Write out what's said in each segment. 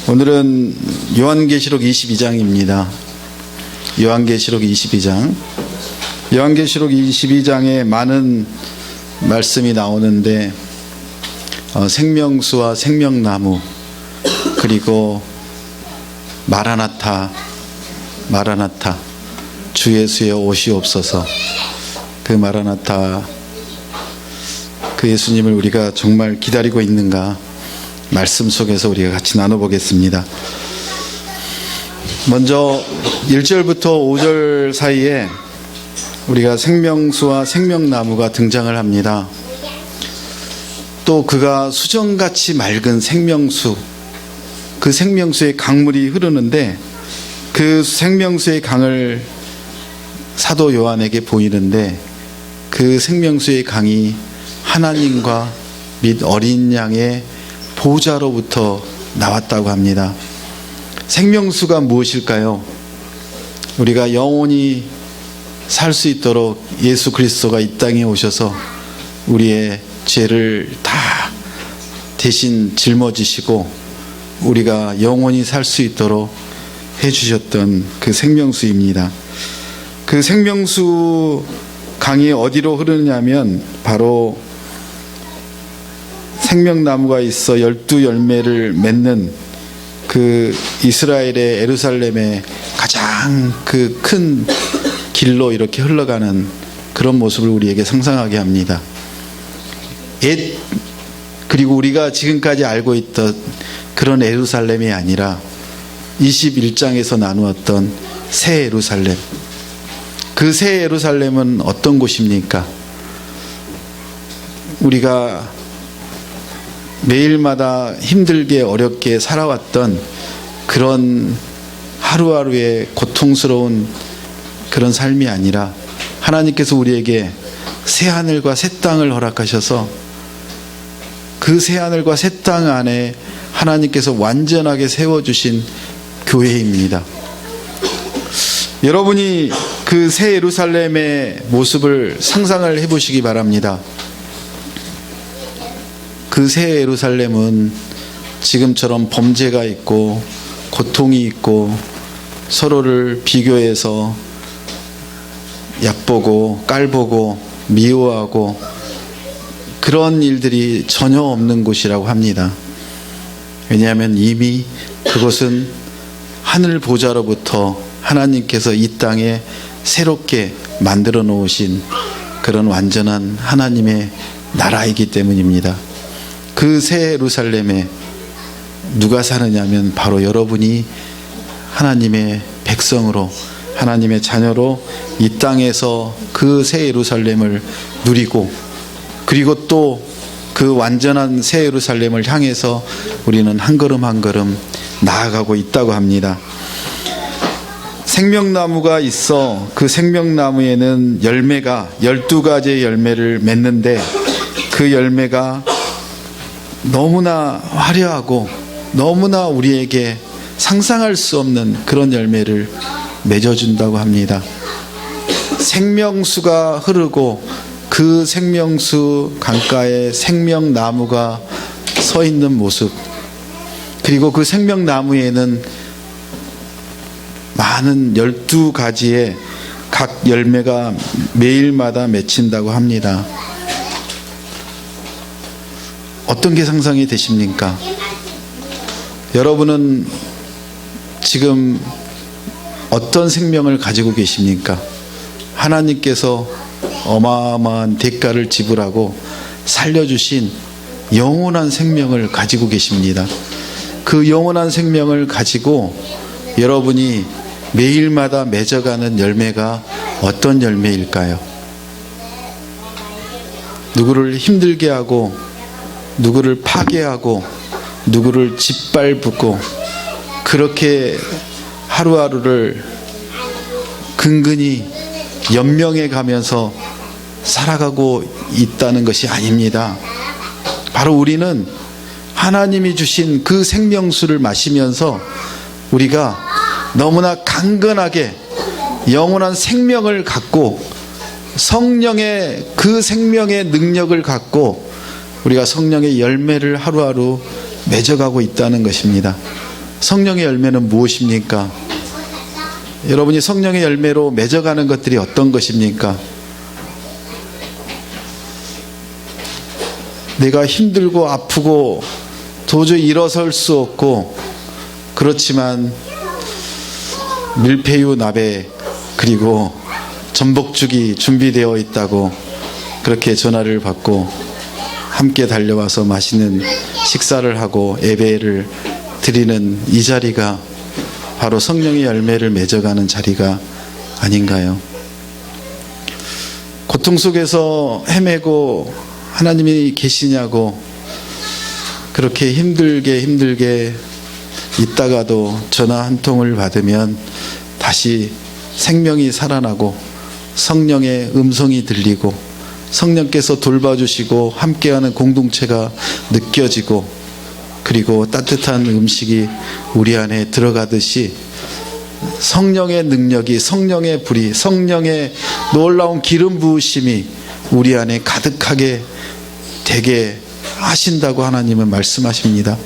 오늘은 요한계시록 22장입니다. 요한계시록 22장. 요한계시록 22장에 많은 말씀이 나오는데 생명수와 생명나무, 그리고 마라나타 주 예수의 오시옵소서. 그 마라나타, 그 예수님을 우리가 정말 기다리고 있는가, 말씀 속에서 우리가 같이 나눠보겠습니다. 먼저 1절부터 5절 사이에 우리가 생명수와 생명나무가 등장을 합니다. 또 그가 수정같이 맑은 생명수, 그 생명수의 강물이 흐르는데, 그 생명수의 강을 사도 요한에게 보이는데, 그 생명수의 강이 하나님과 및 어린 양의 보좌로부터 나왔다고 합니다. 생명수가 무엇일까요? 우리가 영원히 살 수 있도록 예수 그리스도가 이 땅에 오셔서 우리의 죄를 다 대신 짊어지시고 우리가 영원히 살 수 있도록 해주셨던 그 생명수입니다. 그 생명수 강이 어디로 흐르냐면 바로 생명나무가 있어 12열매를 맺는 그 이스라엘의 예루살렘의 가장 그 큰 길로 이렇게 흘러가는 그런 모습을 우리에게 상상하게 합니다. 그리고 우리가 지금까지 알고 있던 그런 예루살렘이 아니라 21장에서 나누었던 새 예루살렘. 그 새 예루살렘은 어떤 곳입니까? 우리가 매일마다 힘들게 어렵게 살아왔던 그런 하루하루의 고통스러운 그런 삶이 아니라 하나님께서 우리에게 새하늘과 새 땅을 허락하셔서 그 새하늘과 새 땅 안에 하나님께서 완전하게 세워주신 교회입니다. 여러분이 그 새 예루살렘의 모습을 상상을 해보시기 바랍니다. 그 새 예루살렘은 지금처럼 범죄가 있고 고통이 있고 서로를 비교해서 얕보고 깔보고 미워하고 그런 일들이 전혀 없는 곳이라고 합니다. 왜냐하면 이미 그곳은 하늘 보좌로부터 하나님께서 이 땅에 새롭게 만들어 놓으신 그런 완전한 하나님의 나라이기 때문입니다. 그 새 예루살렘에 누가 사느냐면 바로 여러분이 하나님의 백성으로, 하나님의 자녀로 이 땅에서 그 새 예루살렘을 누리고, 그리고 또 그 완전한 새 예루살렘을 향해서 우리는 한 걸음 한 걸음 나아가고 있다고 합니다. 생명나무가 있어 그 생명나무에는 열매가 12가지의 열매를 맺는데, 그 열매가 너무나 화려하고 너무나 우리에게 상상할 수 없는 그런 열매를 맺어준다고 합니다. 생명수가 흐르고 그 생명수 강가에 생명나무가 서 있는 모습, 그리고 그 생명나무에는 많은 12가지의 각 열매가 매일마다 맺힌다고 합니다. 어떤 게 상상이 되십니까? 여러분은 지금 어떤 생명을 가지고 계십니까? 하나님께서 어마어마한 대가를 지불하고 살려주신 영원한 생명을 가지고 계십니다. 그 영원한 생명을 가지고 여러분이 매일마다 맺어가는 열매가 어떤 열매일까요? 누구를 힘들게 하고, 누구를 파괴하고, 누구를 짓밟고, 그렇게 하루하루를 근근히 연명해 가면서 살아가고 있다는 것이 아닙니다. 바로 우리는 하나님이 주신 그 생명수를 마시면서 우리가 너무나 강건하게 영원한 생명을 갖고, 성령의 그 생명의 능력을 갖고 우리가 성령의 열매를 하루하루 맺어가고 있다는 것입니다. 성령의 열매는 무엇입니까? 여러분이 성령의 열매로 맺어가는 것들이 어떤 것입니까? 내가 힘들고 아프고 도저히 일어설 수 없고 그렇지만 밀푀유 나베 그리고 전복죽이 준비되어 있다고 그렇게 전화를 받고 함께 달려와서 맛있는 식사를 하고 예배를 드리는 이 자리가 바로 성령의 열매를 맺어가는 자리가 아닌가요? 고통 속에서 헤매고 하나님이 계시냐고 그렇게 힘들게 있다가도 전화 한 통을 받으면 다시 생명이 살아나고 성령의 음성이 들리고 성령께서 돌봐주시고 함께하는 공동체가 느껴지고 그리고 따뜻한 음식이 우리 안에 들어가듯이 성령의 능력이, 성령의 불이, 성령의 놀라운 기름 부으심이 우리 안에 가득하게 되게 하신다고 하나님은 말씀하십니다.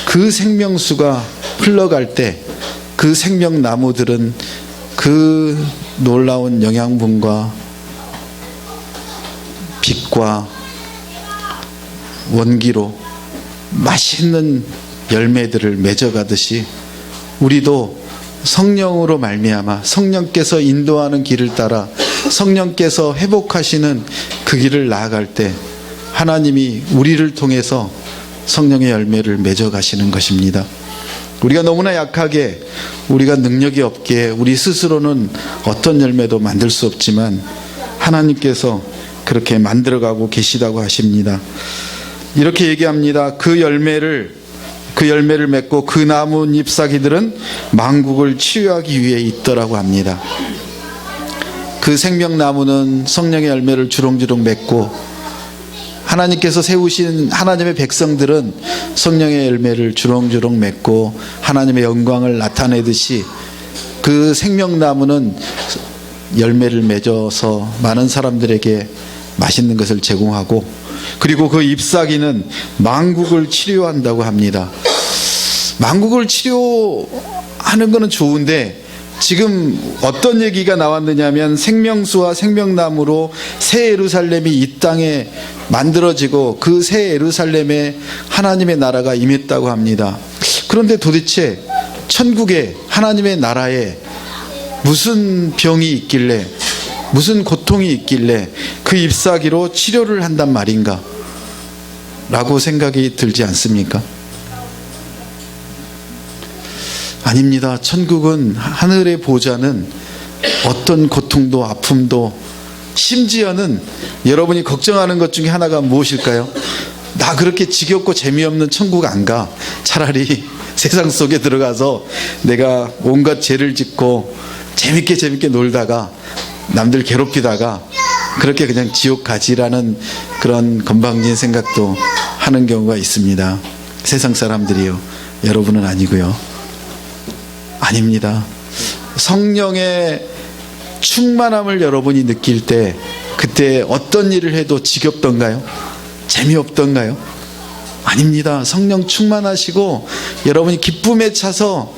그 생명수가 흘러갈 때 그 생명나무들은 그 놀라운 영양분과 빛과 원기로 맛있는 열매들을 맺어가듯이 우리도 성령으로 말미암아 성령께서 인도하는 길을 따라 성령께서 회복하시는 그 길을 나아갈 때 하나님이 우리를 통해서 성령의 열매를 맺어가시는 것입니다. 우리가 너무나 약하게 우리가 능력이 없기에 우리 스스로는 어떤 열매도 만들 수 없지만 하나님께서 그렇게 만들어가고 계시다고 하십니다. 이렇게 얘기합니다. 그 열매를 맺고 그 나무 잎사귀들은 만국을 치유하기 위해 있더라고 합니다. 그 생명나무는 성령의 열매를 주렁주렁 맺고 하나님께서 세우신 하나님의 백성들은 성령의 열매를 주렁주렁 맺고 하나님의 영광을 나타내듯이 그 생명나무는 열매를 맺어서 많은 사람들에게 맛있는 것을 제공하고 그리고 그 잎사귀는 만국을 치료한다고 합니다. 만국을 치료하는 것은 좋은데 지금 어떤 얘기가 나왔느냐면 생명수와 생명나무로 새 예루살렘이 이 땅에 만들어지고 그 새 예루살렘에 하나님의 나라가 임했다고 합니다. 그런데 도대체 천국에 하나님의 나라에 무슨 병이 있길래 무슨 고통이 있길래 그 잎사귀로 치료를 한단 말인가 라고 생각이 들지 않습니까? 아닙니다. 천국은 하늘의 보좌는 어떤 고통도 아픔도 심지어는 여러분이 걱정하는 것 중에 하나가 무엇일까요? 나 그렇게 지겹고 재미없는 천국 안 가. 차라리 세상 속에 들어가서 내가 온갖 죄를 짓고 재밌게 놀다가 남들 괴롭히다가 그렇게 그냥 지옥 가지라는 그런 건방진 생각도 하는 경우가 있습니다. 세상 사람들이요. 여러분은 아니고요. 아닙니다. 성령의 충만함을 여러분이 느낄 때 그때 어떤 일을 해도 지겹던가요? 재미없던가요? 아닙니다. 성령 충만하시고 여러분이 기쁨에 차서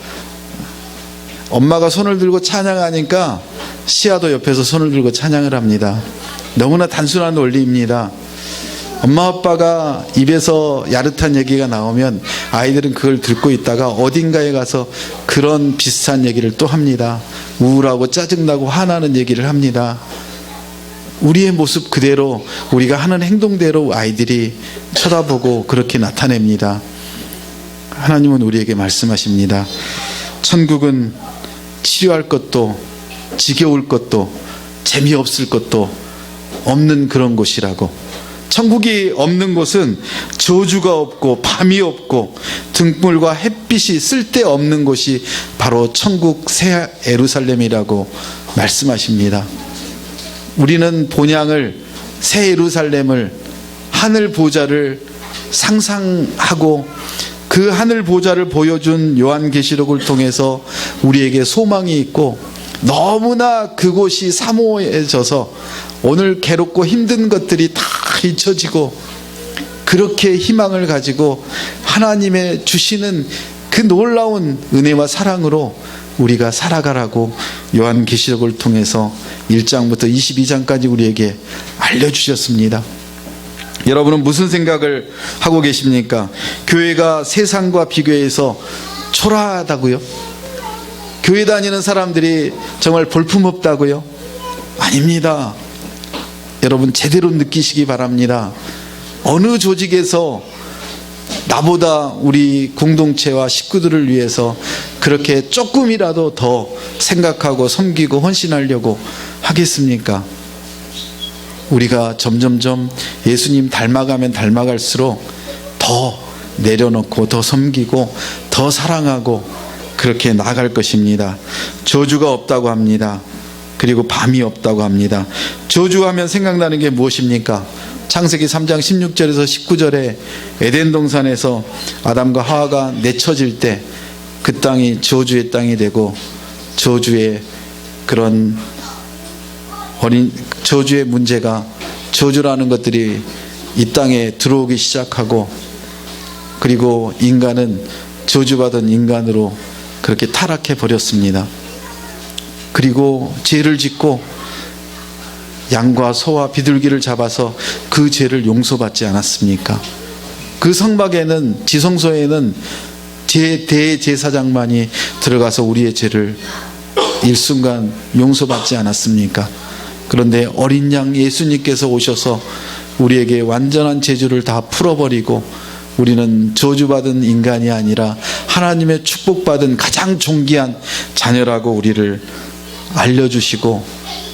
엄마가 손을 들고 찬양하니까 시아도 옆에서 손을 들고 찬양을 합니다. 너무나 단순한 원리입니다. 엄마 아빠가 입에서 야릇한 얘기가 나오면 아이들은 그걸 듣고 있다가 어딘가에 가서 그런 비슷한 얘기를 또 합니다. 우울하고 짜증나고 화나는 얘기를 합니다. 우리의 모습 그대로 우리가 하는 행동대로 아이들이 쳐다보고 그렇게 나타냅니다. 하나님은 우리에게 말씀하십니다. 천국은 치료할 것도 지겨울 것도 재미없을 것도 없는 그런 곳이라고. 천국이 없는 곳은 저주가 없고 밤이 없고 등불과 햇빛이 쓸데없는 곳이 바로 천국 새 예루살렘이라고 말씀하십니다. 우리는 본향을 새 예루살렘을 하늘 보좌를 상상하고 그 하늘 보좌를 보여준 요한계시록을 통해서 우리에게 소망이 있고 너무나 그곳이 사모해져서 오늘 괴롭고 힘든 것들이 다 잊혀지고 그렇게 희망을 가지고 하나님의 주시는 그 놀라운 은혜와 사랑으로 우리가 살아가라고 요한계시록을 통해서 1장부터 22장까지 우리에게 알려주셨습니다. 여러분은 무슨 생각을 하고 계십니까? 교회가 세상과 비교해서 초라하다고요? 교회 다니는 사람들이 정말 볼품없다고요? 아닙니다. 여러분 제대로 느끼시기 바랍니다. 어느 조직에서 나보다 우리 공동체와 식구들을 위해서 그렇게 조금이라도 더 생각하고 섬기고 헌신하려고 하겠습니까? 우리가 점점점 예수님 닮아가면 닮아갈수록 더 내려놓고 더 섬기고 더 사랑하고 그렇게 나아갈 것입니다. 저주가 없다고 합니다. 그리고 밤이 없다고 합니다. 저주하면 생각나는 게 무엇입니까? 창세기 3장 16절에서 19절에 에덴 동산에서 아담과 하와가 내쳐질 때 그 땅이 저주의 땅이 되고 저주의 그런 저주의 문제가 저주라는 것들이 이 땅에 들어오기 시작하고 그리고 인간은 저주받은 인간으로 그렇게 타락해 버렸습니다. 그리고 죄를 짓고 양과 소와 비둘기를 잡아서 그 죄를 용서받지 않았습니까? 그 성막에는 지성소에는 대제사장만이 들어가서 우리의 죄를 일순간 용서받지 않았습니까? 그런데 어린 양 예수님께서 오셔서 우리에게 완전한 죄주를 다 풀어버리고 우리는 저주받은 인간이 아니라 하나님의 축복받은 가장 존귀한 자녀라고 우리를 알려주시고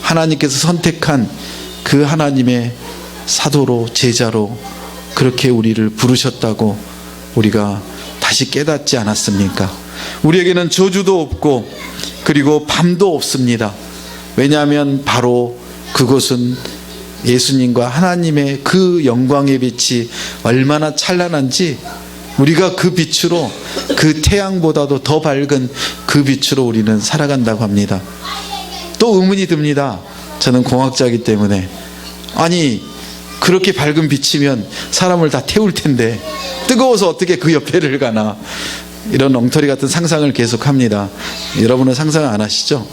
하나님께서 선택한 그 하나님의 사도로 제자로 그렇게 우리를 부르셨다고 우리가 다시 깨닫지 않았습니까? 우리에게는 저주도 없고 그리고 밤도 없습니다. 왜냐하면 바로 그것은 예수님과 하나님의 그 영광의 빛이 얼마나 찬란한지 우리가 그 빛으로 그 태양보다도 더 밝은 그 빛으로 우리는 살아간다고 합니다. 또 의문이 듭니다. 저는 공학자이기 때문에 아니 그렇게 밝은 빛이면 사람을 다 태울 텐데 뜨거워서 어떻게 그 옆에를 가나 이런 엉터리 같은 상상을 계속합니다. 여러분은 상상 안 하시죠?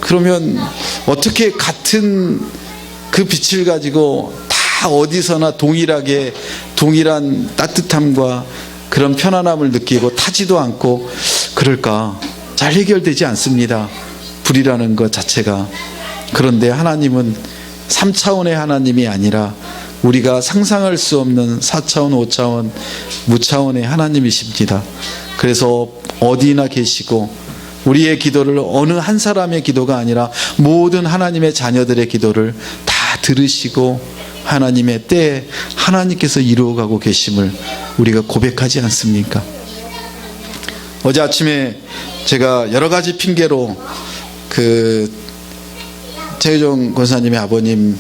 그러면 어떻게 같은 그 빛을 가지고 다 어디서나 동일하게 동일한 따뜻함과 그런 편안함을 느끼고 타지도 않고 그럴까? 잘 해결되지 않습니다. 불이라는 것 자체가. 그런데 하나님은 3차원의 하나님이 아니라 우리가 상상할 수 없는 4차원, 5차원, 무차원의 하나님이십니다. 그래서 어디나 계시고 우리의 기도를 어느 한 사람의 기도가 아니라 모든 하나님의 자녀들의 기도를 다 들으시고 하나님의 때에 하나님께서 이루어가고 계심을 우리가 고백하지 않습니까? 어제 아침에 제가 여러 가지 핑계로 최혜종 권사님의 아버님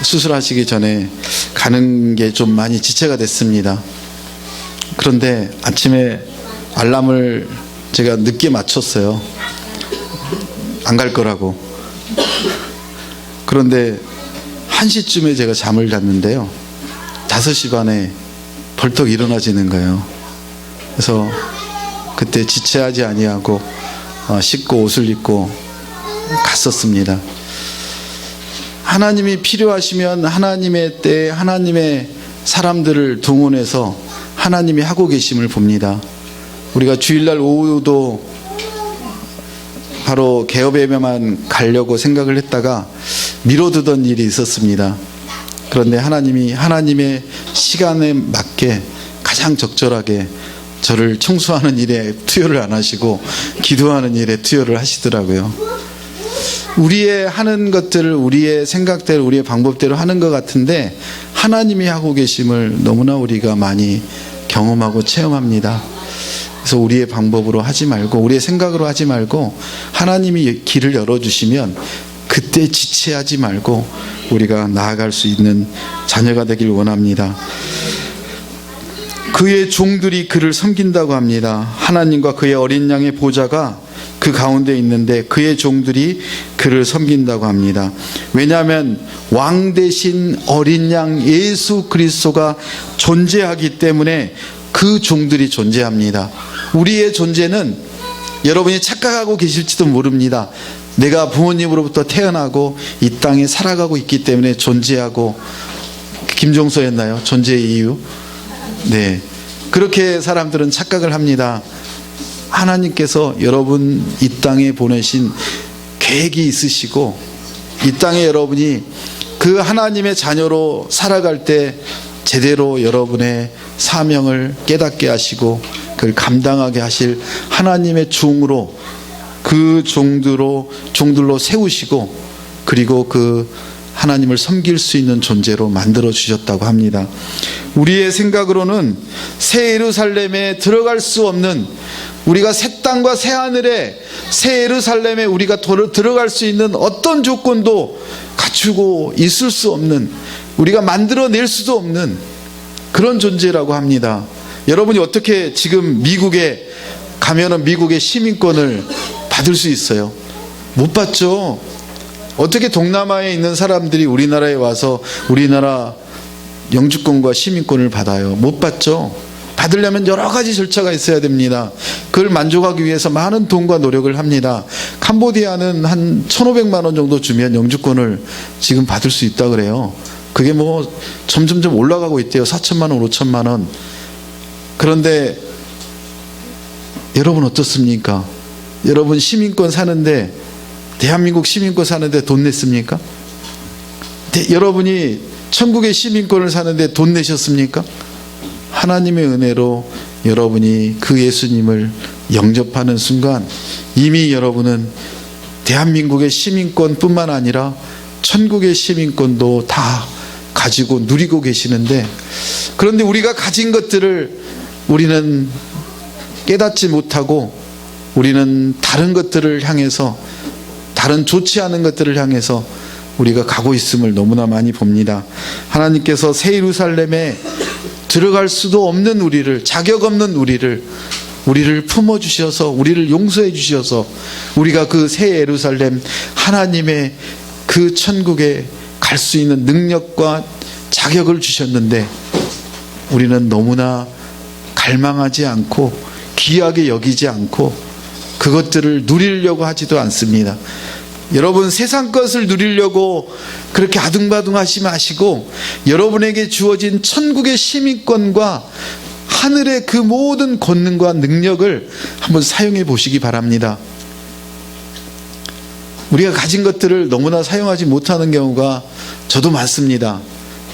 수술하시기 전에 가는 게 좀 많이 지체가 됐습니다. 그런데 아침에 알람을 제가 늦게 맞췄어요. 안 갈 거라고. 그런데 1시쯤에 제가 잠을 잤는데요. 5시 반에 벌떡 일어나지는 거예요. 그래서 그때 지체하지 아니하고 씻고 옷을 입고 갔었습니다. 하나님이 필요하시면 하나님의 때에 하나님의 사람들을 동원해서 하나님이 하고 계심을 봅니다. 우리가 주일날 오후도 바로 개업 예배만 가려고 생각을 했다가 미뤄두던 일이 있었습니다. 그런데 하나님이 하나님의 시간에 맞게 가장 적절하게 저를 청소하는 일에 투여를 안 하시고 기도하는 일에 투여를 하시더라고요. 우리의 하는 것들을 우리의 생각대로 우리의 방법대로 하는 것 같은데 하나님이 하고 계심을 너무나 우리가 많이 경험하고 체험합니다. 그래서 우리의 방법으로 하지 말고 우리의 생각으로 하지 말고 하나님이 길을 열어주시면 그때 지체하지 말고 우리가 나아갈 수 있는 자녀가 되길 원합니다. 그의 종들이 그를 섬긴다고 합니다. 하나님과 그의 어린 양의 보좌가 그 가운데 있는데 그의 종들이 그를 섬긴다고 합니다. 왜냐하면 왕 대신 어린 양 예수 그리스도가 존재하기 때문에 그 종들이 존재합니다. 우리의 존재는 여러분이 착각하고 계실지도 모릅니다. 내가 부모님으로부터 태어나고 이 땅에 살아가고 있기 때문에 존재하고, 김종서였나요? 존재의 이유? 네. 그렇게 사람들은 착각을 합니다. 하나님께서 여러분 이 땅에 보내신 계획이 있으시고, 이 땅에 여러분이 그 하나님의 자녀로 살아갈 때 제대로 여러분의 사명을 깨닫게 하시고 그걸 감당하게 하실 하나님의 종으로, 그 종들로 세우시고, 그리고 그 하나님을 섬길 수 있는 존재로 만들어 주셨다고 합니다. 우리의 생각으로는 새 예루살렘에 들어갈 수 없는, 우리가 새 땅과 새 하늘에, 새 예루살렘에 우리가 들어갈 수 있는 어떤 조건도 갖추고 있을 수 없는, 우리가 만들어낼 수도 없는 그런 존재라고 합니다. 여러분이 어떻게 지금 미국에 가면은 미국의 시민권을 받을 수 있어요? 못 받죠. 어떻게 동남아에 있는 사람들이 우리나라에 와서 우리나라 영주권과 시민권을 받아요? 못 받죠. 받으려면 여러 가지 절차가 있어야 됩니다. 그걸 만족하기 위해서 많은 돈과 노력을 합니다. 캄보디아는 한 1,500만 원 정도 주면 영주권을 지금 받을 수 있다 그래요. 그게 뭐 점점점 올라가고 있대요. 4천만 원, 5천만 원. 그런데 여러분 어떻습니까? 여러분 시민권 사는데, 대한민국 시민권 사는데 돈 냈습니까? 여러분이 천국의 시민권을 사는데 돈 내셨습니까? 하나님의 은혜로 여러분이 그 예수님을 영접하는 순간 이미 여러분은 대한민국의 시민권뿐만 아니라 천국의 시민권도 다 가지고 누리고 계시는데, 그런데 우리가 가진 것들을 우리는 깨닫지 못하고 우리는 다른 것들을 향해서, 다른 좋지 않은 것들을 향해서 우리가 가고 있음을 너무나 많이 봅니다. 하나님께서 새 예루살렘에 들어갈 수도 없는 우리를, 자격 없는 우리를 품어주셔서, 우리를 용서해 주셔서 우리가 그 새 예루살렘, 하나님의 그 천국에 갈 수 있는 능력과 자격을 주셨는데, 우리는 너무나 갈망하지 않고 귀하게 여기지 않고 그것들을 누리려고 하지도 않습니다. 여러분, 세상 것을 누리려고 그렇게 아둥바둥 하지 마시고 여러분에게 주어진 천국의 시민권과 하늘의 그 모든 권능과 능력을 한번 사용해 보시기 바랍니다. 우리가 가진 것들을 너무나 사용하지 못하는 경우가 저도 많습니다.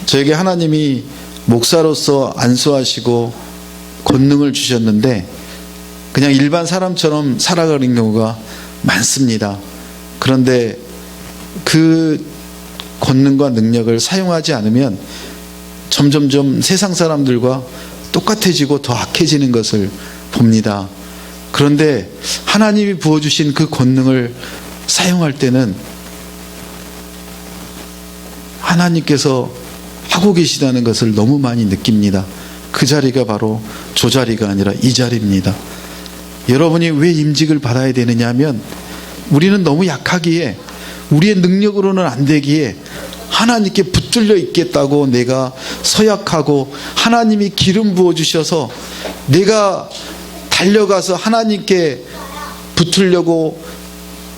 저에게 하나님이 목사로서 안수하시고 권능을 주셨는데 그냥 일반 사람처럼 살아가는 경우가 많습니다. 그런데 그 권능과 능력을 사용하지 않으면 점점점 세상 사람들과 똑같아지고 더 악해지는 것을 봅니다. 그런데 하나님이 부어주신 그 권능을 사용할 때는 하나님께서 하고 계시다는 것을 너무 많이 느낍니다. 그 자리가 바로 저 자리가 아니라 이 자리입니다. 여러분이 왜 임직을 받아야 되느냐 하면 우리는 너무 약하기에, 우리의 능력으로는 안 되기에 하나님께 붙들려 있겠다고 내가 서약하고 하나님이 기름 부어주셔서 내가 달려가서 하나님께 붙으려고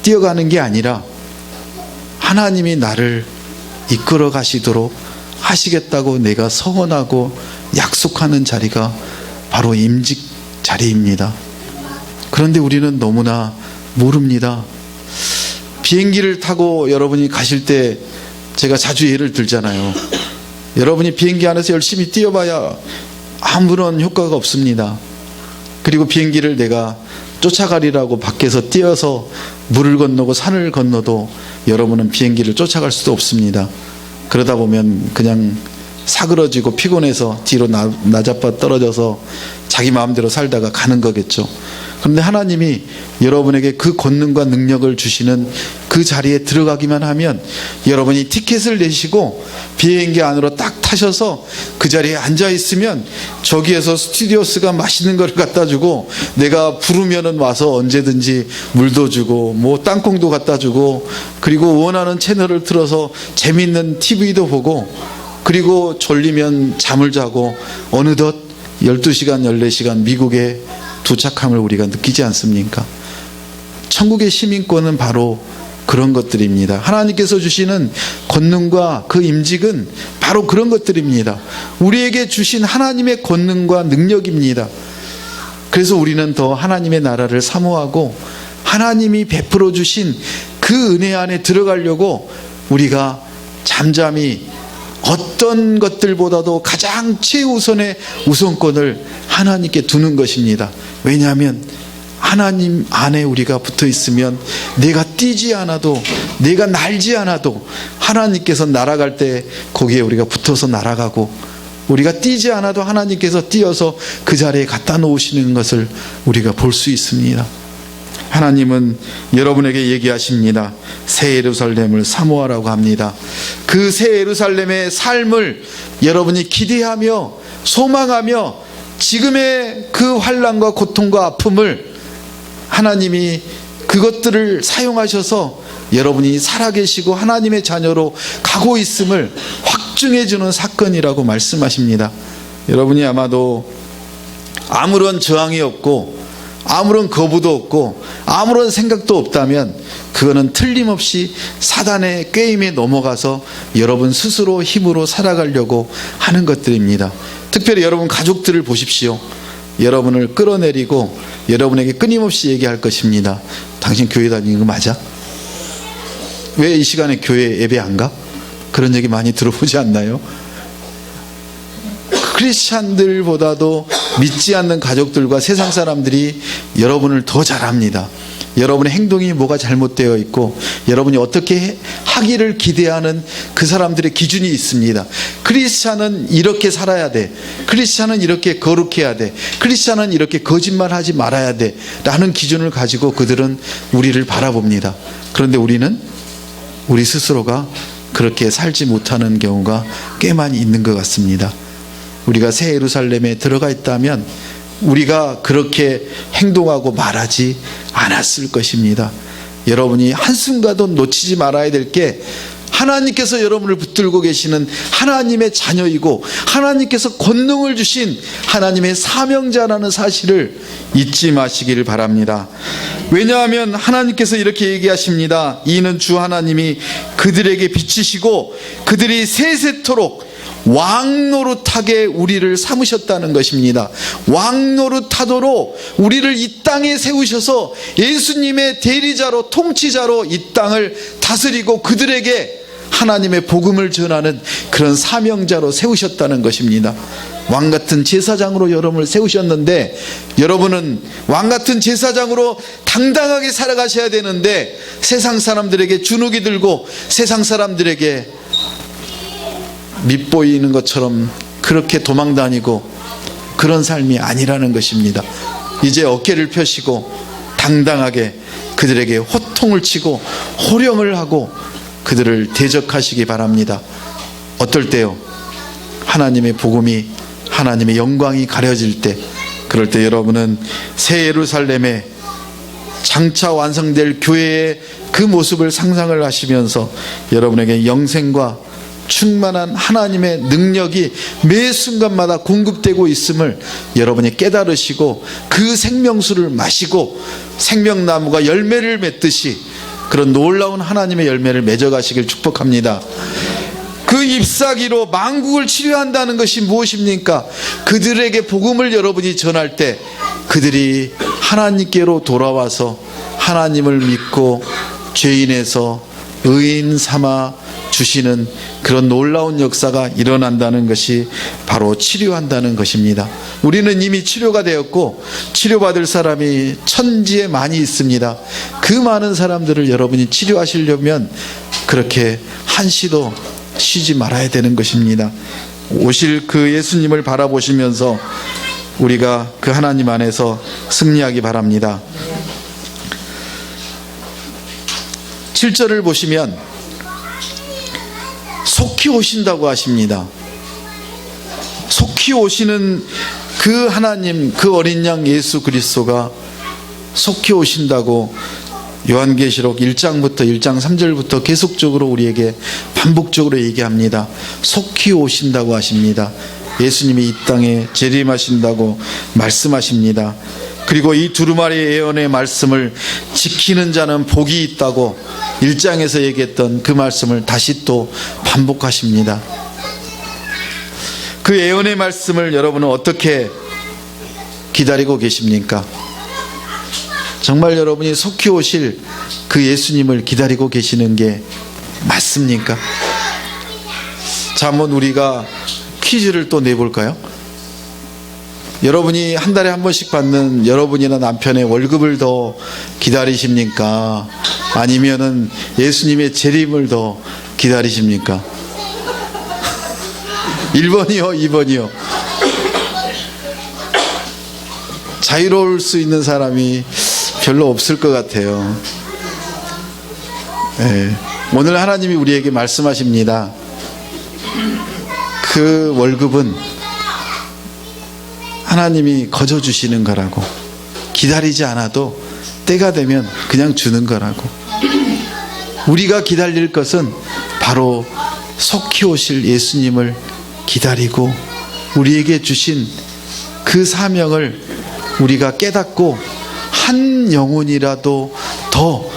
뛰어가는 게 아니라 하나님이 나를 이끌어 가시도록 하시겠다고 내가 서원하고 약속하는 자리가 바로 임직 자리입니다. 그런데 우리는 너무나 모릅니다. 비행기를 타고 여러분이 가실 때 제가 자주 예를 들잖아요. 여러분이 비행기 안에서 열심히 뛰어봐야 아무런 효과가 없습니다. 그리고 비행기를 내가 쫓아가리라고 밖에서 뛰어서 물을 건너고 산을 건너도 여러분은 비행기를 쫓아갈 수도 없습니다. 그러다 보면 그냥 사그러지고 피곤해서 뒤로 나자빠 떨어져서 자기 마음대로 살다가 가는 거겠죠. 그런데 하나님이 여러분에게 그 권능과 능력을 주시는 그 자리에 들어가기만 하면 여러분이 티켓을 내시고 비행기 안으로 딱 타셔서 그 자리에 앉아 있으면 저기에서 스튜디오스가 맛있는 걸 갖다 주고 내가 부르면은 와서 언제든지 물도 주고 뭐 땅콩도 갖다 주고 그리고 원하는 채널을 틀어서 재밌는 TV도 보고 그리고 졸리면 잠을 자고 어느덧 12시간, 14시간 미국에 도착함을 우리가 느끼지 않습니까? 천국의 시민권은 바로 그런 것들입니다. 하나님께서 주시는 권능과 그 임직은 바로 그런 것들입니다. 우리에게 주신 하나님의 권능과 능력입니다. 그래서 우리는 더 하나님의 나라를 사모하고 하나님이 베풀어 주신 그 은혜 안에 들어가려고 우리가 잠잠히 어떤 것들보다도 가장 최우선의 우선권을 하나님께 두는 것입니다. 왜냐하면 하나님 안에 우리가 붙어 있으면 내가 뛰지 않아도, 내가 날지 않아도 하나님께서 날아갈 때 거기에 우리가 붙어서 날아가고, 우리가 뛰지 않아도 하나님께서 뛰어서 그 자리에 갖다 놓으시는 것을 우리가 볼 수 있습니다. 하나님은 여러분에게 얘기하십니다. 새 예루살렘을 사모하라고 합니다. 그 새 예루살렘의 삶을 여러분이 기대하며 소망하며 지금의 그 환난과 고통과 아픔을 하나님이 그것들을 사용하셔서 여러분이 살아계시고 하나님의 자녀로 가고 있음을 확증해 주는 사건이라고 말씀하십니다. 여러분이 아마도 아무런 저항이 없고 아무런 거부도 없고 아무런 생각도 없다면 그거는 틀림없이 사단의 꾀임에 넘어가서 여러분 스스로 힘으로 살아가려고 하는 것들입니다. 특별히 여러분 가족들을 보십시오. 여러분을 끌어내리고 여러분에게 끊임없이 얘기할 것입니다. 당신 교회 다니는 거 맞아? 왜 이 시간에 교회 예배 안 가? 그런 얘기 많이 들어보지 않나요? 크리스찬들보다도 믿지 않는 가족들과 세상 사람들이 여러분을 더 잘합니다. 여러분의 행동이 뭐가 잘못되어 있고 여러분이 어떻게 하기를 기대하는 그 사람들의 기준이 있습니다. 크리스찬은 이렇게 살아야 돼, 크리스찬은 이렇게 거룩해야 돼, 크리스찬은 이렇게 거짓말하지 말아야 돼 라는 기준을 가지고 그들은 우리를 바라봅니다. 그런데 우리는 우리 스스로가 그렇게 살지 못하는 경우가 꽤 많이 있는 것 같습니다. 우리가 새 예루살렘에 들어가 있다면 우리가 그렇게 행동하고 말하지 않았을 것입니다. 여러분이 한순간도 놓치지 말아야 될 게 하나님께서 여러분을 붙들고 계시는 하나님의 자녀이고 하나님께서 권능을 주신 하나님의 사명자라는 사실을 잊지 마시기를 바랍니다. 왜냐하면 하나님께서 이렇게 얘기하십니다. 이는 주 하나님이 그들에게 비치시고 그들이 세세토록 왕노릇하게 우리를 삼으셨다는 것입니다. 왕노릇하도록 우리를 이 땅에 세우셔서 예수님의 대리자로 통치자로 이 땅을 다스리고 그들에게 하나님의 복음을 전하는 그런 사명자로 세우셨다는 것입니다. 왕같은 제사장으로 여러분을 세우셨는데 여러분은 왕같은 제사장으로 당당하게 살아가셔야 되는데 세상 사람들에게 주눅이 들고 세상 사람들에게 밉보이는 것처럼 그렇게 도망다니고 그런 삶이 아니라는 것입니다. 이제 어깨를 펴시고 당당하게 그들에게 호통을 치고 호령을 하고 그들을 대적하시기 바랍니다. 어떨 때요? 하나님의 복음이, 하나님의 영광이 가려질 때, 그럴 때 여러분은 새 예루살렘에 장차 완성될 교회의 그 모습을 상상을 하시면서 여러분에게 영생과 충만한 하나님의 능력이 매 순간마다 공급되고 있음을 여러분이 깨달으시고 그 생명수를 마시고 생명나무가 열매를 맺듯이 그런 놀라운 하나님의 열매를 맺어가시길 축복합니다. 그 잎사귀로 만국을 치료한다는 것이 무엇입니까? 그들에게 복음을 여러분이 전할 때 그들이 하나님께로 돌아와서 하나님을 믿고 죄인에서 의인 삼아 주시는 그런 놀라운 역사가 일어난다는 것이 바로 치료한다는 것입니다. 우리는 이미 치료가 되었고 치료받을 사람이 천지에 많이 있습니다. 그 많은 사람들을 여러분이 치료하시려면 그렇게 한시도 쉬지 말아야 되는 것입니다. 오실 그 예수님을 바라보시면서 우리가 그 하나님 안에서 승리하기 바랍니다. 7절을 보시면 속히 오신다고 하십니다. 속히 오시는 그 하나님, 그 어린 양 예수 그리스도가 속히 오신다고 요한계시록 1장부터 1장 3절부터 계속적으로 우리에게 반복적으로 얘기합니다. 속히 오신다고 하십니다. 예수님이 이 땅에 재림하신다고 말씀하십니다. 그리고 이 두루마리 예언의 말씀을 지키는 자는 복이 있다고 1장에서 얘기했던 그 말씀을 다시 또 반복하십니다. 그 예언의 말씀을 여러분은 어떻게 기다리고 계십니까? 정말 여러분이 속히 오실 그 예수님을 기다리고 계시는 게 맞습니까? 자, 한번 우리가 퀴즈를 또 내볼까요? 여러분이 한 달에 한 번씩 받는 여러분이나 남편의 월급을 더 기다리십니까? 아니면은 예수님의 재림을 더 기다리십니까? 1번이요, 2번이요. 자유로울 수 있는 사람이 별로 없을 것 같아요. 네. 오늘 하나님이 우리에게 말씀하십니다. 그 월급은 하나님이 거저 주시는 거라고, 기다리지 않아도 때가 되면 그냥 주는 거라고. 우리가 기다릴 것은 바로 속히 오실 예수님을 기다리고 우리에게 주신 그 사명을 우리가 깨닫고 한 영혼이라도 더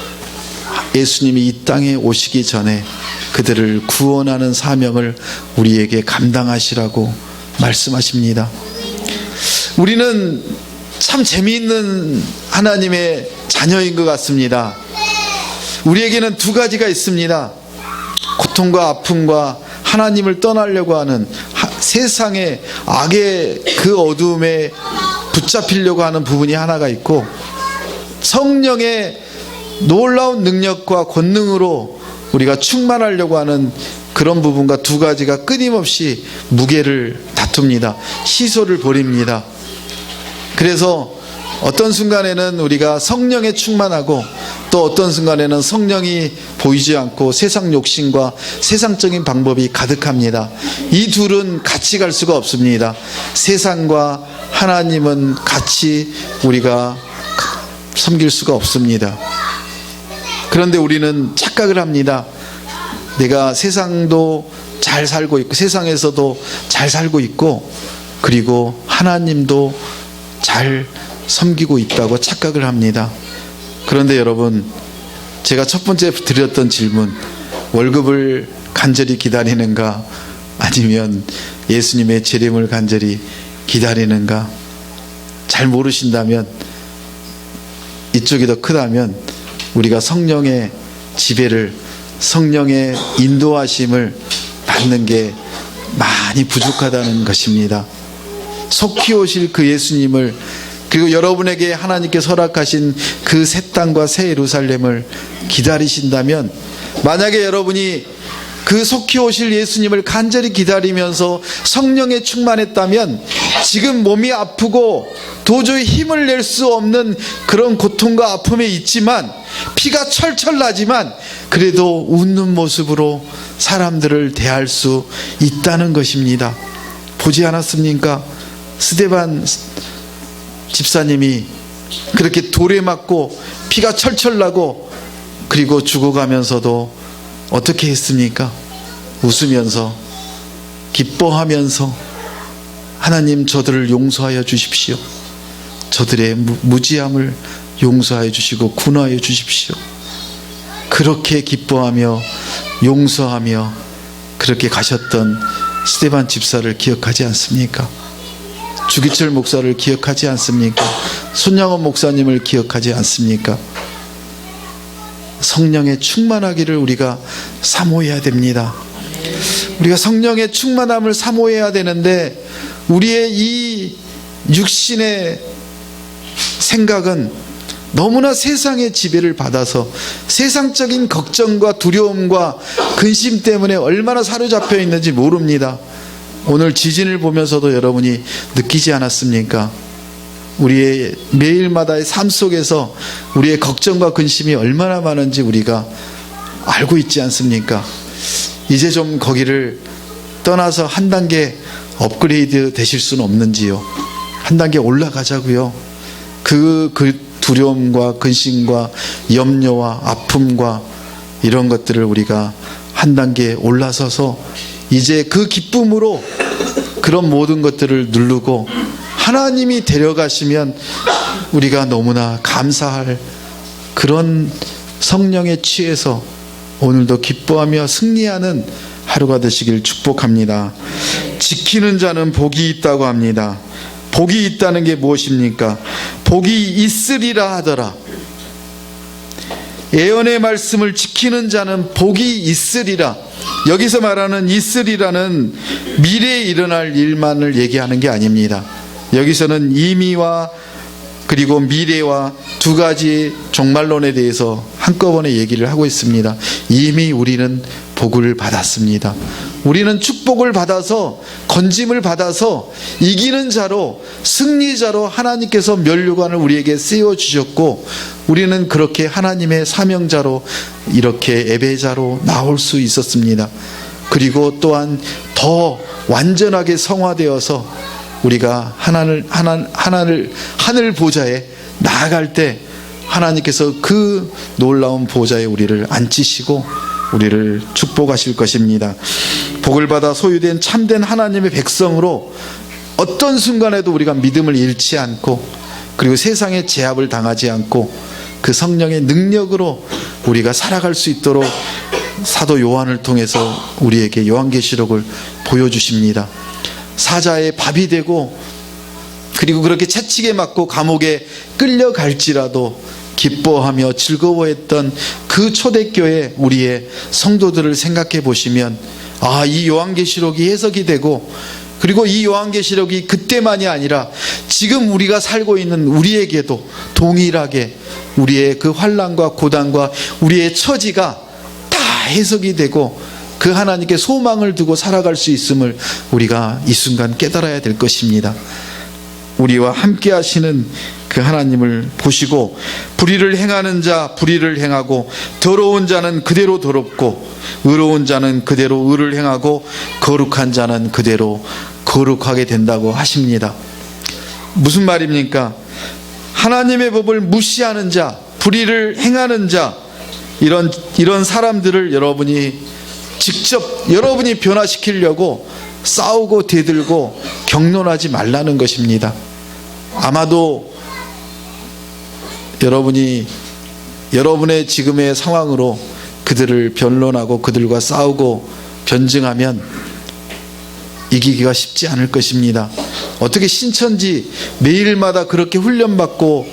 예수님이 이 땅에 오시기 전에 그들을 구원하는 사명을 우리에게 감당하시라고 말씀하십니다. 우리는 참 재미있는 하나님의 자녀인 것 같습니다. 우리에게는 두 가지가 있습니다. 고통과 아픔과 하나님을 떠나려고 하는 세상의 악의 그 어두움에 붙잡히려고 하는 부분이 하나가 있고, 성령의 놀라운 능력과 권능으로 우리가 충만하려고 하는 그런 부분과 두 가지가 끊임없이 무게를 다툽니다. 시소를 벌입니다. 그래서 어떤 순간에는 우리가 성령에 충만하고 또 어떤 순간에는 성령이 보이지 않고 세상 욕심과 세상적인 방법이 가득합니다. 이 둘은 같이 갈 수가 없습니다. 세상과 하나님은 같이 우리가 섬길 수가 없습니다. 그런데 우리는 착각을 합니다. 내가 세상도 잘 살고 있고 세상에서도 잘 살고 있고 그리고 하나님도 잘 섬기고 있다고 착각을 합니다. 그런데 여러분, 제가 첫 번째 드렸던 질문, 월급을 간절히 기다리는가 아니면 예수님의 재림을 간절히 기다리는가, 잘 모르신다면, 이쪽이 더 크다면 우리가 성령의 지배를, 성령의 인도하심을 받는 게 많이 부족하다는 것입니다. 속히 오실 그 예수님을, 그리고 여러분에게 하나님께서 허락하신 그 새 땅과 새 예루살렘을 기다리신다면, 만약에 여러분이 그 속히 오실 예수님을 간절히 기다리면서 성령에 충만했다면 지금 몸이 아프고 도저히 힘을 낼 수 없는 그런 고통과 아픔에 있지만, 피가 철철 나지만 그래도 웃는 모습으로 사람들을 대할 수 있다는 것입니다. 보지 않았습니까? 스데반 집사님이 그렇게 돌에 맞고 피가 철철 나고 그리고 죽어가면서도 어떻게 했습니까? 웃으면서, 기뻐하면서, 하나님 저들을 용서하여 주십시오. 저들의 무지함을 용서하여 주시고 구원하여 주십시오. 그렇게 기뻐하며 용서하며 그렇게 가셨던 스데반 집사를 기억하지 않습니까? 주기철 목사를 기억하지 않습니까? 손양원 목사님을 기억하지 않습니까? 성령에 충만하기를 우리가 사모해야 됩니다. 우리가 성령의 충만함을 사모해야 되는데, 우리의 이 육신의 생각은 너무나 세상의 지배를 받아서 세상적인 걱정과 두려움과 근심 때문에 얼마나 사로잡혀 있는지 모릅니다. 오늘 지진을 보면서도 여러분이 느끼지 않았습니까? 우리의 매일마다의 삶 속에서 우리의 걱정과 근심이 얼마나 많은지 우리가 알고 있지 않습니까? 이제 좀 거기를 떠나서 한 단계 업그레이드 되실 수는 없는지요? 한 단계 올라가자고요. 그 두려움과 근심과 염려와 아픔과 이런 것들을 우리가 한 단계 올라서서 이제 그 기쁨으로 그 그런 모든 것들을 누르고 하나님이 데려가시면 우리가 너무나 감사할 그런 성령에 취해서 오늘도 기뻐하며 승리하는 하루가 되시길 축복합니다. 지키는 자는 복이 있다고 합니다. 복이 있다는 게 무엇입니까? 복이 있으리라 하더라. 예언의 말씀을 지키는 자는 복이 있으리라. 여기서 말하는 있으리라는 미래에 일어날 일만을 얘기하는 게 아닙니다. 여기서는 이미와 그리고 미래와 두 가지 종말론에 대해서 한꺼번에 얘기를 하고 있습니다. 이미 우리는 복을 받았습니다. 우리는 축복을 받아서 건짐을 받아서 이기는 자로 승리자로 하나님께서 면류관을 우리에게 씌워주셨고 우리는 그렇게 하나님의 사명자로 이렇게 예배자로 나올 수 있었습니다. 그리고 또한 더 완전하게 성화되어서 우리가 하늘 보좌에 나아갈 때 하나님께서 그 놀라운 보좌에 우리를 앉히시고 우리를 축복하실 것입니다. 복을 받아 소유된 참된 하나님의 백성으로 어떤 순간에도 우리가 믿음을 잃지 않고 그리고 세상의 제압을 당하지 않고 그 성령의 능력으로 우리가 살아갈 수 있도록 사도 요한을 통해서 우리에게 요한계시록을 보여주십니다. 사자의 밥이 되고 그리고 그렇게 채찍에 맞고 감옥에 끌려갈지라도 기뻐하며 즐거워했던 그 초대교회 우리의 성도들을 생각해 보시면 이 요한계시록이 해석이 되고 그리고 이 요한계시록이 그때만이 아니라 지금 우리가 살고 있는 우리에게도 동일하게 우리의 그 환난과 고난과 우리의 처지가 다 해석이 되고 그 하나님께 소망을 두고 살아갈 수 있음을 우리가 이 순간 깨달아야 될 것입니다. 우리와 함께 하시는 그 하나님을 보시고 불의를 행하는 자 불의를 행하고 더러운 자는 그대로 더럽고 의로운 자는 그대로 의를 행하고 거룩한 자는 그대로 거룩하게 된다고 하십니다. 무슨 말입니까? 하나님의 법을 무시하는 자, 불의를 행하는 자, 이런 사람들을 여러분이 직접 여러분이 변화시키려고 싸우고 대들고 격론하지 말라는 것입니다. 아마도 여러분이 여러분의 지금의 상황으로 그들을 변론하고 그들과 싸우고 변증하면 이기기가 쉽지 않을 것입니다. 어떻게 신천지 매일마다 그렇게 훈련받고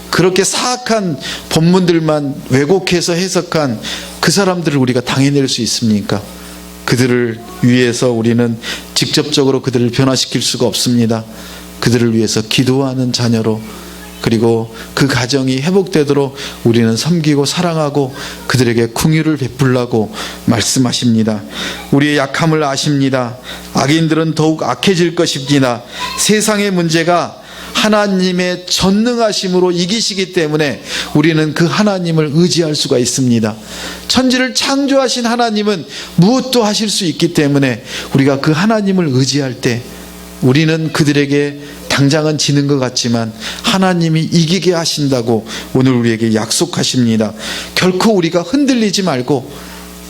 그렇게 사악한 본문들만 왜곡해서 해석한 그 사람들을 우리가 당해낼 수 있습니까? 그들을 위해서 우리는 직접적으로 그들을 변화시킬 수가 없습니다. 그들을 위해서 기도하는 자녀로 그리고 그 가정이 회복되도록 우리는 섬기고 사랑하고 그들에게 긍휼을 베풀라고 말씀하십니다. 우리의 약함을 아십니다. 악인들은 더욱 악해질 것입니다. 세상의 문제가 하나님의 전능하심으로 이기시기 때문에 우리는 그 하나님을 의지할 수가 있습니다. 천지를 창조하신 하나님은 무엇도 하실 수 있기 때문에 우리가 그 하나님을 의지할 때 우리는 그들에게 당장은 지는 것 같지만 하나님이 이기게 하신다고 오늘 우리에게 약속하십니다. 결코 우리가 흔들리지 말고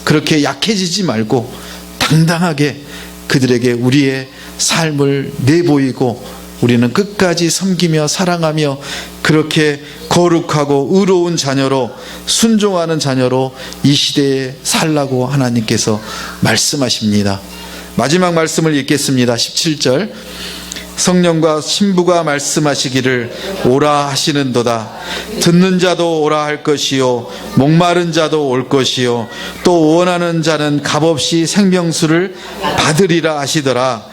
그렇게 약해지지 말고 당당하게 그들에게 우리의 삶을 내보이고 우리는 끝까지 섬기며 사랑하며 그렇게 거룩하고 의로운 자녀로 순종하는 자녀로 이 시대에 살라고 하나님께서 말씀하십니다. 마지막 말씀을 읽겠습니다. 17절 성령과 신부가 말씀하시기를 오라 하시는도다. 듣는 자도 오라 할 것이요 목마른 자도 올 것이요 또 원하는 자는 값없이 생명수를 받으리라 하시더라.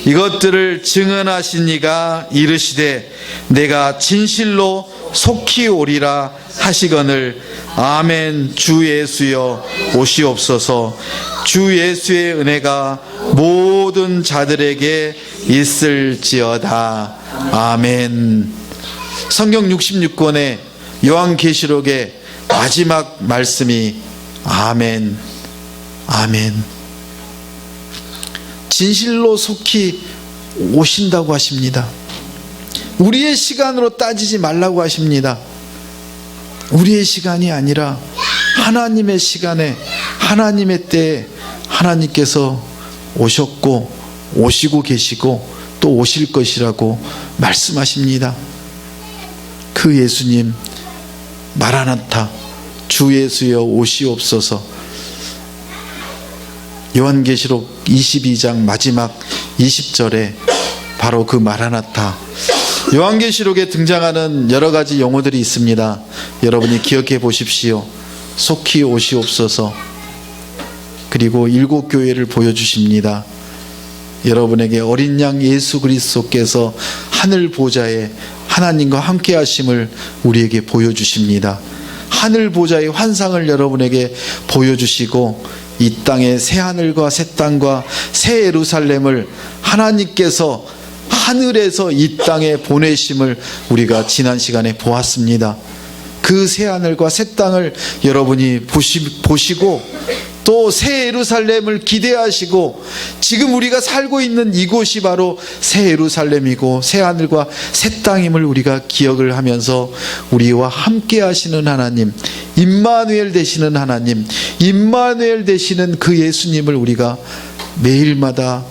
이것들을 증언하신 이가 이르시되 내가 진실로 속히 오리라 하시거늘 아멘. 주 예수여 오시옵소서. 주 예수의 은혜가 모든 자들에게 있을지어다. 아멘. 성경 66권의 요한계시록의 마지막 말씀이 아멘, 아멘. 진실로 속히 오신다고 하십니다. 우리의 시간으로 따지지 말라고 하십니다. 우리의 시간이 아니라 하나님의 시간에 하나님의 때에 하나님께서 오셨고 오시고 계시고 또 오실 것이라고 말씀하십니다. 그 예수님, 마라나타, 주 예수여 오시옵소서. 요한계시록 22장 마지막 20절에 바로 그 마라나타, 요한계시록에 등장하는 여러 가지 용어들이 있습니다. 여러분이 기억해 보십시오. 속히 오시옵소서. 그리고 7 교회를 보여주십니다. 여러분에게 어린 양 예수 그리스도께서 하늘 보좌에 하나님과 함께 하심을 우리에게 보여주십니다. 하늘 보좌의 환상을 여러분에게 보여주시고 이 땅의 새 하늘과 새 땅과 새 예루살렘을 하나님께서 하늘에서 이 땅에 보내심을 우리가 지난 시간에 보았습니다. 그 새 하늘과 새 땅을 여러분이 보시고 또 새 예루살렘을 기대하시고, 지금 우리가 살고 있는 이곳이 바로 새 예루살렘이고 새 하늘과 새 땅임을 우리가 기억을 하면서 우리와 함께 하시는 하나님, 임마누엘 되시는 하나님, 임마누엘 되시는 그 예수님을 우리가 매일마다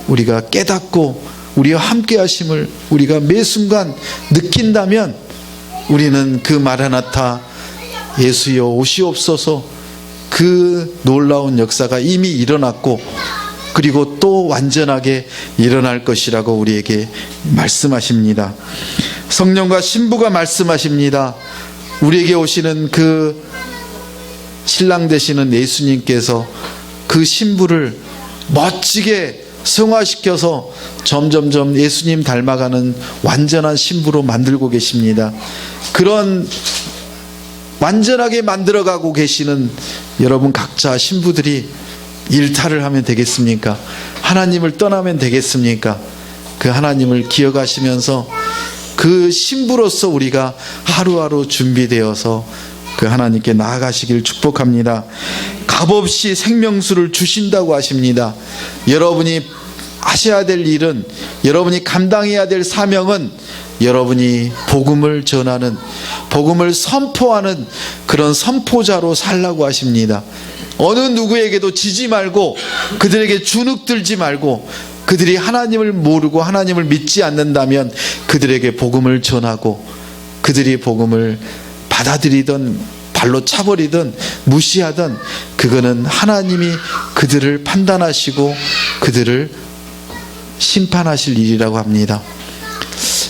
우리가 깨닫고 우리와 함께 하심을 우리가 매 순간 느낀다면, 우리는 그 마라나타 예수여 오시옵소서, 그 놀라운 역사가 이미 일어났고 그리고 또 완전하게 일어날 것이라고 우리에게 말씀하십니다. 성령과 신부가 말씀하십니다. 우리에게 오시는 그 신랑 되시는 예수님께서 그 신부를 멋지게 성화시켜서 점점점 예수님 닮아가는 완전한 신부로 만들고 계십니다. 그런 완전하게 만들어가고 계시는 여러분 각자 신부들이 일탈을 하면 되겠습니까? 하나님을 떠나면 되겠습니까? 그 하나님을 기억하시면서 그 신부로서 우리가 하루하루 준비되어서 그 하나님께 나아가시길 축복합니다. 값없이 생명수를 주신다고 하십니다. 여러분이 하셔야 될 일은, 여러분이 감당해야 될 사명은 여러분이 복음을 전하는, 복음을 선포하는 그런 선포자로 살라고 하십니다. 어느 누구에게도 지지 말고, 그들에게 주눅들지 말고, 그들이 하나님을 모르고 하나님을 믿지 않는다면 그들에게 복음을 전하고, 그들이 복음을 받아들이든 발로 차버리든 무시하든 그거는 하나님이 그들을 판단하시고 그들을 심판하실 일이라고 합니다.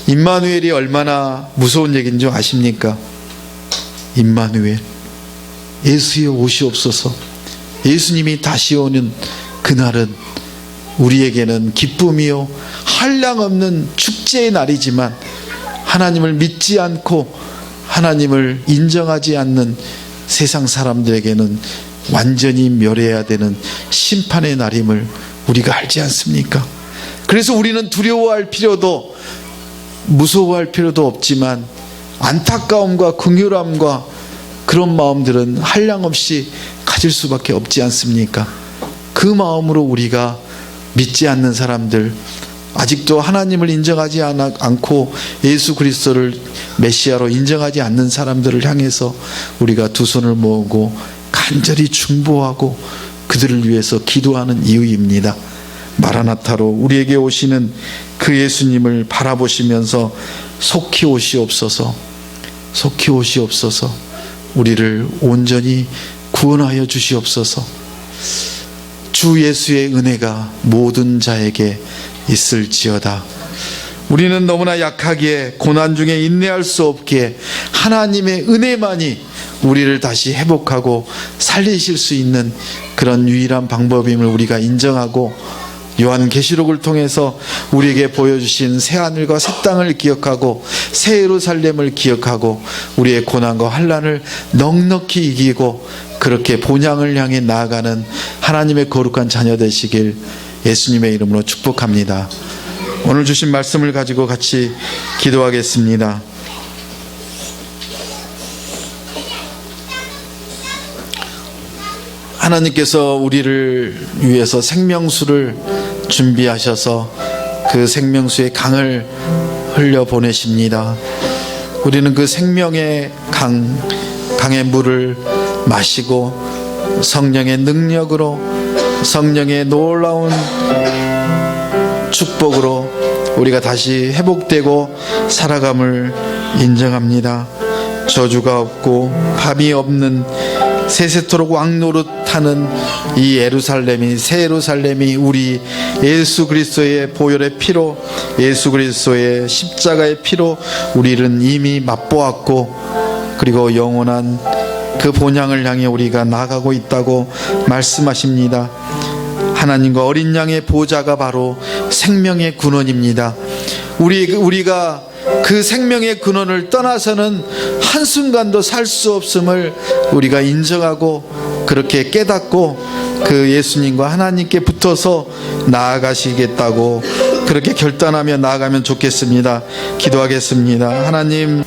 임마누엘이 얼마나 무서운 얘기인 줄 아십니까? 임마누엘, 예수여 오시옵소서. 예수님이 다시 오는 그날은 우리에게는 기쁨이요 한량없는 축제의 날이지만, 하나님을 믿지 않고 하나님을 인정하지 않는 세상 사람들에게는 완전히 멸해야 되는 심판의 날임을 우리가 알지 않습니까? 그래서 우리는 두려워할 필요도 무서워할 필요도 없지만, 안타까움과 긍휼함과 그런 마음들은 한량없이 가질 수밖에 없지 않습니까? 그 마음으로 우리가 믿지 않는 사람들, 아직도 하나님을 인정하지 않고 예수 그리스도를 메시아로 인정하지 않는 사람들을 향해서 우리가 두 손을 모으고 간절히 중보하고 그들을 위해서 기도하는 이유입니다. 마라나타로 우리에게 오시는 그 예수님을 바라보시면서 속히 오시옵소서, 속히 오시옵소서, 우리를 온전히 구원하여 주시옵소서. 주 예수의 은혜가 모든 자에게 있을지어다. 우리는 너무나 약하기에 고난 중에 인내할 수 없기에 하나님의 은혜만이 우리를 다시 회복하고 살리실 수 있는 그런 유일한 방법임을 우리가 인정하고, 요한계시록을 통해서 우리에게 보여주신 새 하늘과 새 땅을 기억하고 새 예루살렘을 기억하고 우리의 고난과 환난을 넉넉히 이기고 그렇게 본향을 향해 나아가는 하나님의 거룩한 자녀 되시길 예수님의 이름으로 축복합니다. 오늘 주신 말씀을 가지고 같이 기도하겠습니다. 하나님께서 우리를 위해서 생명수를 준비하셔서 그 생명수의 강을 흘려 보내십니다. 우리는 그 생명의 강의 물을 마시고 성령의 능력으로, 성령의 놀라운 축복으로 우리가 다시 회복되고 살아감을 인정합니다. 저주가 없고 밤이 없는 세세토록 왕노릇하는 이 예루살렘이, 새 예루살렘이 우리 예수 그리스도의 보혈의 피로, 예수 그리스도의 십자가의 피로 우리는 이미 맛보았고, 그리고 영원한 그 본향을 향해 우리가 나가고 있다고 말씀하십니다. 하나님과 어린 양의 보좌가 바로 생명의 근원입니다. 우리가 그 생명의 근원을 떠나서는 한순간도 살 수 없음을 우리가 인정하고 그렇게 깨닫고 그 예수님과 하나님께 붙어서 나아가시겠다고 그렇게 결단하며 나아가면 좋겠습니다. 기도하겠습니다. 하나님,